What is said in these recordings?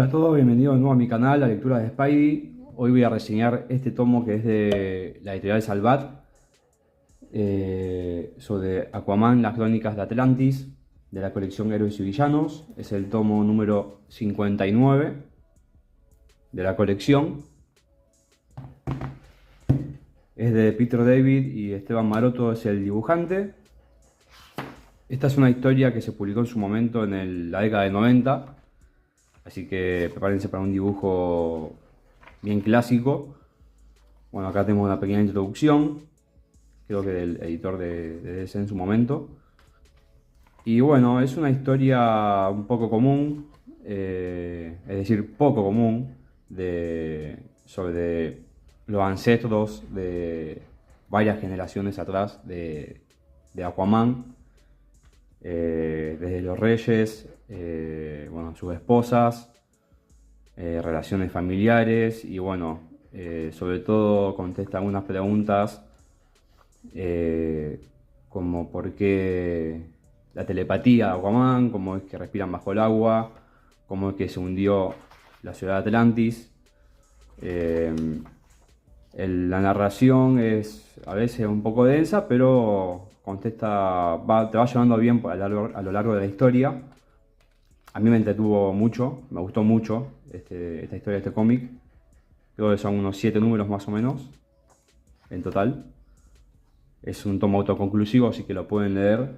Hola a todos, bienvenidos de nuevo a mi canal, La Lectura de Spidey. Hoy voy a reseñar este tomo que es de la editorial Salvat, sobre Aquaman, las crónicas de Atlantis, de la colección Héroes y Villanos. Es el tomo número 59 de la colección. Es de Peter David y Esteban Maroto es el dibujante. Esta es una historia que se publicó en su momento en la década de 90. Así que prepárense para un dibujo bien clásico. Bueno, acá tenemos una pequeña introducción, creo que del editor de DC en su momento. Y bueno, es una historia un poco común, es decir, poco común, sobre los ancestros de varias generaciones atrás de Aquaman. Desde los reyes, bueno, sus esposas, relaciones familiares y bueno, sobre todo contesta algunas preguntas como por qué la telepatía de Aquaman, cómo es que respiran bajo el agua, cómo es que se hundió la ciudad de Atlantis. La narración es a veces un poco densa, pero contesta, te va llevando bien a lo largo de la historia. A mí me entretuvo mucho, me gustó mucho esta historia, este cómic. Creo que son unos 7 números más o menos en total. Es un tomo autoconclusivo, así que lo pueden leer,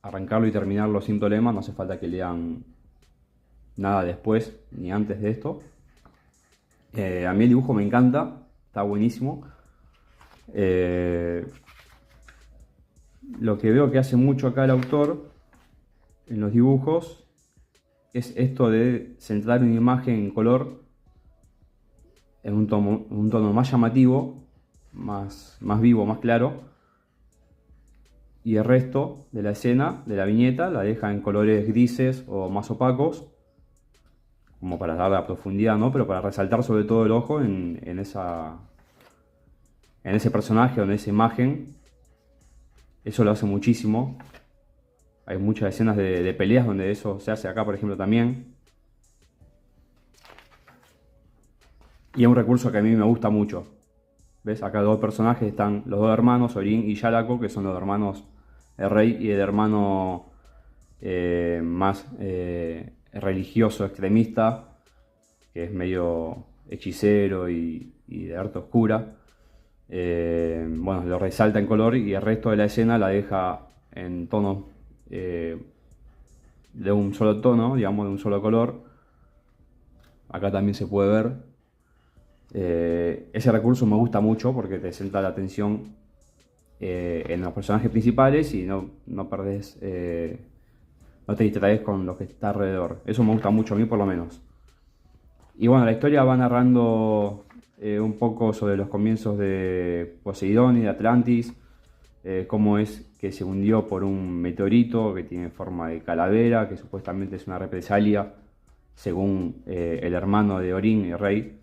arrancarlo y terminarlo sin problema. No hace falta que lean nada después ni antes de esto. A mí el dibujo me encanta, está buenísimo. Lo que veo que hace mucho acá el autor en los dibujos es esto de centrar una imagen en color en un tono más llamativo, más vivo, más claro, y el resto de la escena, de la viñeta, la deja en colores grises o más opacos, como para dar la profundidad, ¿no? Pero para resaltar sobre todo el ojo en ese personaje o en esa imagen. Eso lo hace muchísimo. Hay muchas escenas de peleas donde eso se hace acá, por ejemplo, también. Y es un recurso que a mí me gusta mucho. ¿Ves? Acá dos personajes están los dos hermanos, Orin y Yalaco, que son los hermanos el rey y el hermano más religioso, extremista, que es medio hechicero y de arte oscura. Bueno, lo resalta en color y el resto de la escena la deja en tonos de un solo tono, digamos, de un solo color. Acá también se puede ver. Ese recurso me gusta mucho porque te centra la atención en los personajes principales y no perdés, no te distraes con lo que está alrededor. Eso me gusta mucho a mí, por lo menos. Y bueno, la historia va narrando un poco sobre los comienzos de Poseidón y de Atlantis, cómo es que se hundió por un meteorito que tiene forma de calavera, que supuestamente es una represalia, según el hermano de Orin, el rey.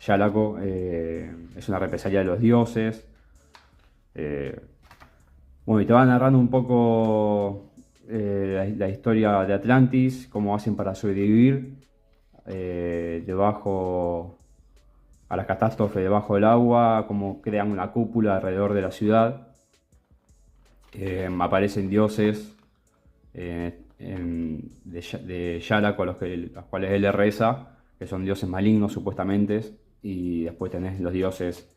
Yalaco es una represalia de los dioses. Bueno, y te va narrando un poco la historia de Atlantis, cómo hacen para sobrevivir debajo a las catástrofes debajo del agua, cómo crean una cúpula alrededor de la ciudad. Aparecen dioses de Yalaco a los cuales él le reza, que son dioses malignos supuestamente, y después tenés los dioses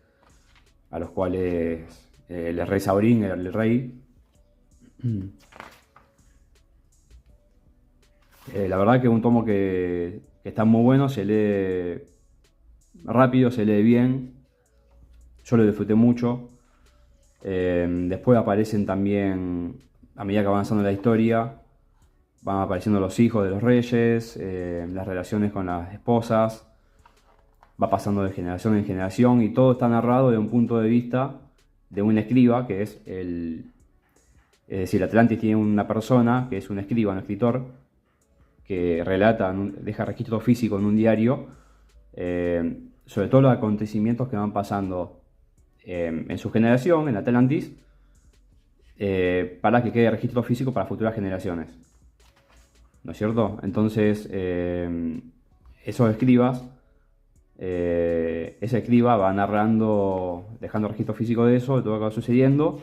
a los cuales le reza Orin, el rey. La verdad que es un tomo que está muy bueno, se lee rápido, se lee bien. Yo lo disfruté mucho. Después aparecen también, a medida que va avanzando la historia, van apareciendo los hijos de los reyes, las relaciones con las esposas. Va pasando de generación en generación y todo está narrado desde un punto de vista de un escriba, que es es decir, Atlantis tiene una persona que es un escriba, un escritor, que relata, deja registro físico en un diario sobre todos los acontecimientos que van pasando en su generación, en Atlantis, para que quede registro físico para futuras generaciones. ¿no es cierto? Entonces, esos escribas, ese escriba va narrando, dejando registro físico de eso, de todo lo que va sucediendo,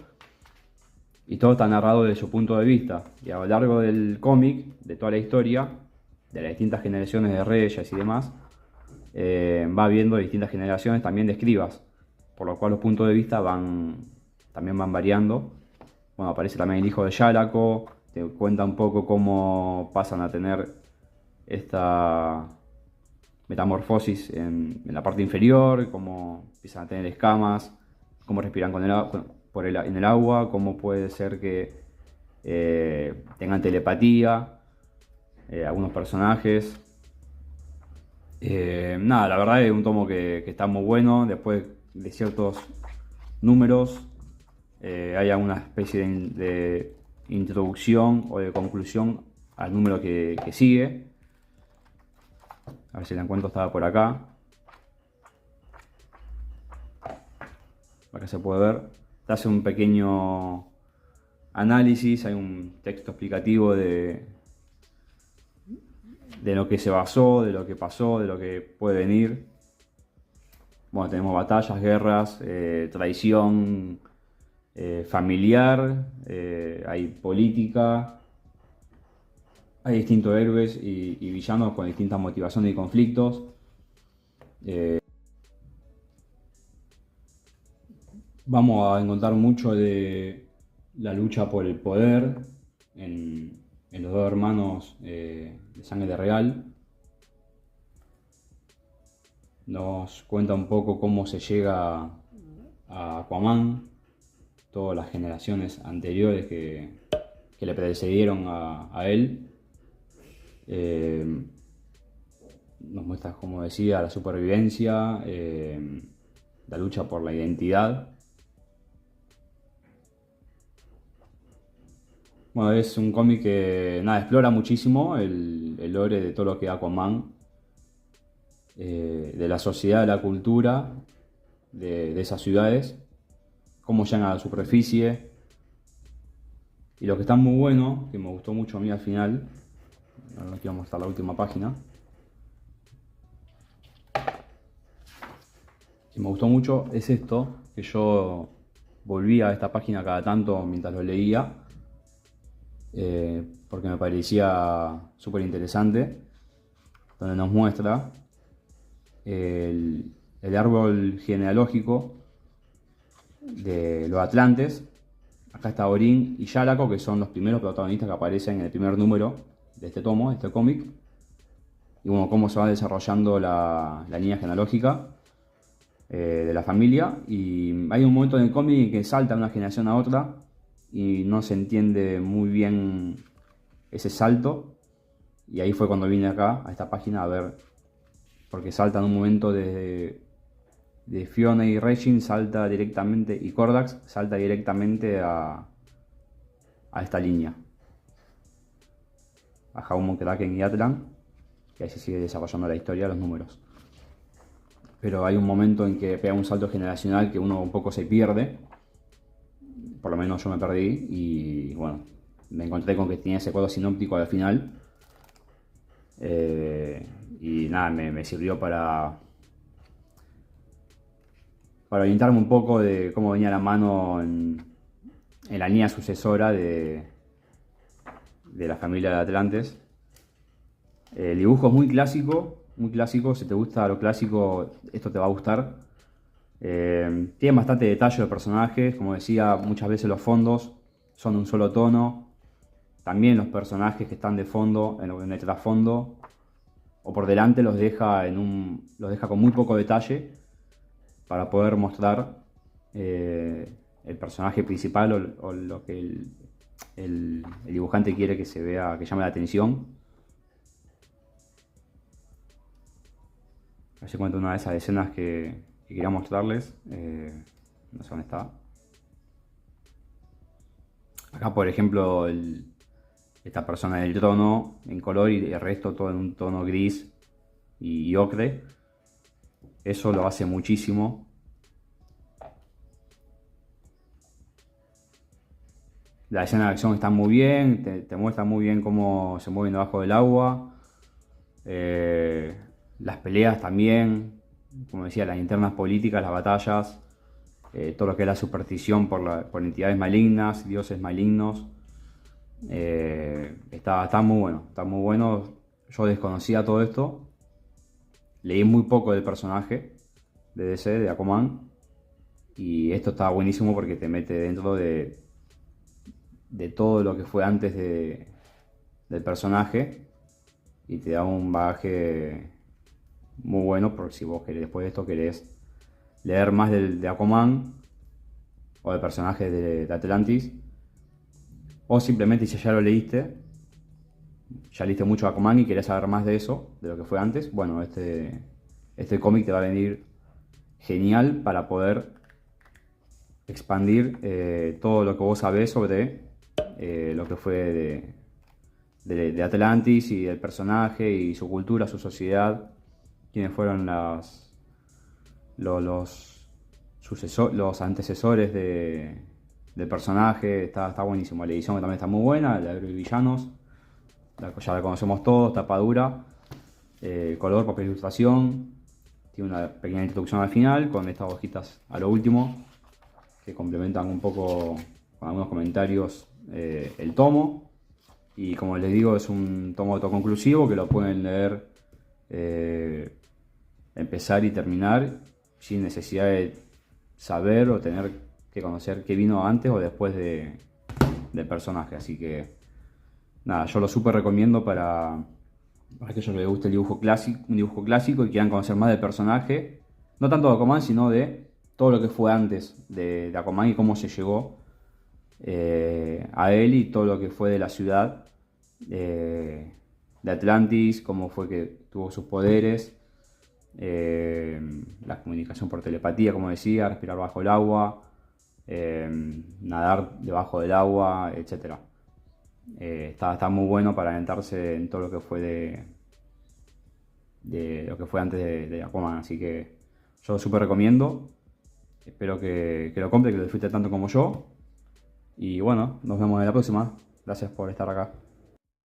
y todo está narrado desde su punto de vista. Y a lo largo del cómic, de toda la historia, de las distintas generaciones de reyes y demás, va viendo distintas generaciones también de escribas, por lo cual los puntos de vista también van variando. Bueno, aparece también el hijo de Yálako, te cuenta un poco cómo pasan a tener esta metamorfosis en la parte inferior, cómo empiezan a tener escamas, cómo respiran en el agua, cómo puede ser que tengan telepatía, algunos personajes. Nada, la verdad es un tomo que está muy bueno. Después de ciertos números hay alguna especie de introducción o de conclusión al número que sigue. A ver si la encuentro, estaba por acá. Acá se puede ver. Te hace un pequeño análisis, hay un texto explicativo de lo que se basó, de lo que pasó, de lo que puede venir. Bueno, tenemos batallas, guerras, traición familiar, hay política, hay distintos héroes y villanos con distintas motivaciones y conflictos. Vamos a encontrar mucho de la lucha por el poder en los dos hermanos de sangre real. Nos cuenta un poco cómo se llega a Aquaman, todas las generaciones anteriores que le precedieron a él. Nos muestra, como decía, la supervivencia, la lucha por la identidad. Bueno, es un cómic que nada, explora muchísimo el lore de todo lo que es Aquaman, de la sociedad, de la cultura, de esas ciudades, cómo llegan a la superficie. Y lo que está muy bueno, que me gustó mucho a mí al final, ahora aquí vamos a mostrar la última página, que me gustó mucho es esto, que yo volvía a esta página cada tanto mientras lo leía, porque me parecía súper interesante, donde nos muestra el árbol genealógico de los Atlantes. Acá está Orin y Yálako, que son los primeros protagonistas que aparecen en el primer número de este tomo, de este cómic. Y bueno, cómo se va desarrollando la línea genealógica de la familia. Y hay un momento en el cómic que salta de una generación a otra y no se entiende muy bien ese salto. Y ahí fue cuando vine acá, a esta página, a ver, porque salta en un momento de Fiona y Regin, salta directamente, y Kordax salta directamente a esta línea, a Jaume, Kraken y Atlan, y ahí se sigue desarrollando la historia, los números. Pero hay un momento en que pega un salto generacional que uno un poco se pierde, por lo menos yo me perdí, y bueno, me encontré con que tenía ese cuadro sinóptico al final, y nada, me sirvió para orientarme un poco de cómo venía la mano en la línea sucesora de la familia de Atlantes. El dibujo es muy clásico, si te gusta lo clásico, esto te va a gustar. Tiene bastante detalle de personajes, como decía, muchas veces los fondos son de un solo tono. También los personajes que están de fondo, en el trasfondo o por delante, los deja con muy poco detalle para poder mostrar el personaje principal o lo que el dibujante quiere que se vea, que llame la atención. A ver si encuentro una de esas escenas que quería mostrarles. No sé dónde está. Acá, por ejemplo, esta persona del trono en color y el resto todo en un tono gris y ocre. Eso lo hace muchísimo. La escena de acción está muy bien, te muestra muy bien cómo se mueven debajo del agua. Las peleas también, como decía, las internas políticas, las batallas, todo lo que es la superstición por entidades malignas, dioses malignos. Está muy bueno, está muy bueno. Yo desconocía todo esto. Leí muy poco del personaje de DC, de Aquaman. Y esto está buenísimo porque te mete dentro de todo lo que fue antes del personaje. Y te da un bagaje muy bueno por si vos querés, después de esto querés leer más de Aquaman o del personaje de Atlantis. O simplemente si ya lo leíste, ya leíste mucho Aquaman y querés saber más de eso, de lo que fue antes, bueno, este cómic te va a venir genial para poder expandir todo lo que vos sabés sobre lo que fue de Atlantis y del personaje y su cultura, su sociedad, quiénes fueron los antecesores del personaje. Está buenísimo. La edición también está muy buena, la de villanos, ya la conocemos todos, tapa dura, color, papel, ilustración. Tiene una pequeña introducción al final con estas hojitas a lo último que complementan un poco con algunos comentarios el tomo. Y como les digo, es un tomo autoconclusivo que lo pueden leer, empezar y terminar sin necesidad de saber o tener que conocer qué vino antes o después del personaje. Así que nada, yo lo súper recomiendo para aquellos que les guste el dibujo clásico, un dibujo clásico y quieran conocer más del personaje, no tanto de Aquaman, sino de todo lo que fue antes de Aquaman y cómo se llegó a él y todo lo que fue de la ciudad de Atlantis, cómo fue que tuvo sus poderes, la comunicación por telepatía, como decía, respirar bajo el agua, nadar debajo del agua, etc. Está muy bueno para adentrarse en todo lo que fue de lo que fue antes de Aquaman, así que yo lo súper recomiendo. Espero que lo compre, que lo disfrute tanto como yo. Y bueno, nos vemos en la próxima. Gracias por estar acá.